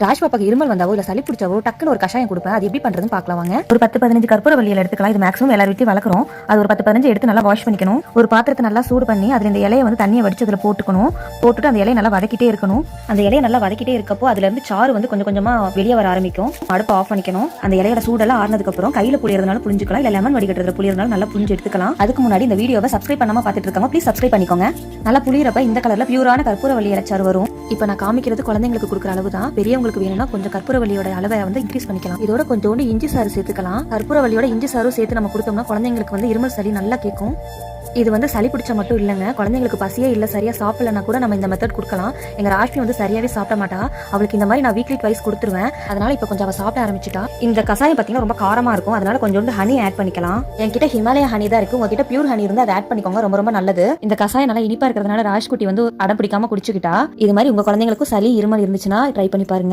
ராஜ் பாப்பாக்கு இருமல் வந்தாவோ இல்ல சளி பிடிச்சாவோ டக்குன்னு ஒரு கஷாயம் கொடுப்பேன். அது எப்படி பண்றதுன்னு பார்க்கலாம் வாங்க. ஒரு 10-15 கற்பூரவள்ளியில எடுத்துக்கலாம். இது மேக்ஸிமம் எல்லார் வீட்லயும் வளர்க்குறோம். அது ஒரு 10-15 எடுத்து நல்லா வாஷ் பண்ணிக்கணும். ஒரு பாத்திரத்தை நல்லா சூடு பண்ணி அதுல இந்த இலையை வந்து தண்ணியை வடிச்சு அதுல போட்டுக்கணும். போட்டுட்டு அந்த இலையை நல்லா வதக்கிட்டே இருக்கணும். அந்த இலையை நல்லா வதக்கிட்டே இருக்கப்போ அதுல இருந்து சாறு வந்து கொஞ்சம் கொஞ்சமா வெளியே வர ஆரம்பிக்கும். அடுப்பு ஆஃப் பண்ணிக்கணும். அந்த இலையோட சூடெல்லாம் ஆறுனதுக்கு அப்புறம் கையில புளியறதுனால புளிஞ்சுக்கலாம், இல்ல லெமன் வடிகட்டுறதுல புளியறதுனால நல்லா புளிஞ்சு எடுத்துக்கலாம். அதுக்கு முன்னாடி இந்த வீடியோவை சப்ஸ்கிரைப் பண்ணாம பார்த்துட்டு இருக்காங்க, ப்ளீஸ் சப்ஸ்கிரைப் பண்ணிக்கோங்க. நல்லா புளியறப்ப இந்த கலர்ல பியூரான கற்பூரவள்ளி இலைச்சாறு வரும். இப்போ நான் காமிக்கிறது குழந்தைங்களுக்கு கொடுக்குற அளவு தான். பெரியவங்களுக்கு வேணும்னா கொஞ்சம் கற்பூரவள்ளியோட அளவை வந்து இன்க்ரீஸ் பண்ணிக்கலாம். இதோட கொஞ்சோண்டு இஞ்சி சாறு சேர்த்துக்கலாம். கற்பூரவள்ளியோட இஞ்சி சாறு சேர்த்து நம்ம கொடுத்தோம்னா குழந்தைங்களுக்கு வந்து இருமல் சளி நல்லா கேட்கும். இது வந்து சளி பிடிச்ச மட்டும் இல்லைங்க, குழந்தைங்களுக்கு பசியே இல்லை சரியா சாப்பிடலன்னா கூட நம்ம இந்த மெத்தட் கொடுக்கலாம். எங்க ராஷ்மி வந்து சரியாவே சாப்பிட மாட்டா. அவளுக்கு இந்த மாதிரி நான் வீக்லி ட்வைஸ் கொடுத்துருவேன். அதனால இப்போ கொஞ்சம் அவள் சாப்பிட ஆரம்பிச்சிட்டா. இந்த கசாயம் பார்த்தீங்கன்னா ரொம்ப காரமா இருக்கும். அதனால கொஞ்சோண்டு ஹனி ஆட் பண்ணிக்கலாம். என்கிட்ட ஹிமாலயா ஹனி தான் இருக்கு. உங்ககிட்ட பியூர் ஹனி இருந்தால் அதை ஆட் பண்ணிக்கோங்க, ரொம்ப ரொம்ப நல்லது. இந்த கசாயம் நல்லா இனிப்பா இருக்கிறதுனால ராஜ்குட்டி வந்து அடம் பிடிக்காம குடிச்சுக்கிட்டா. இது மாதிரி உங்க குழந்தைங்களுக்கும் சளி இருமல் இருந்துச்சுன்னா ட்ரை பண்ணி பாருங்க.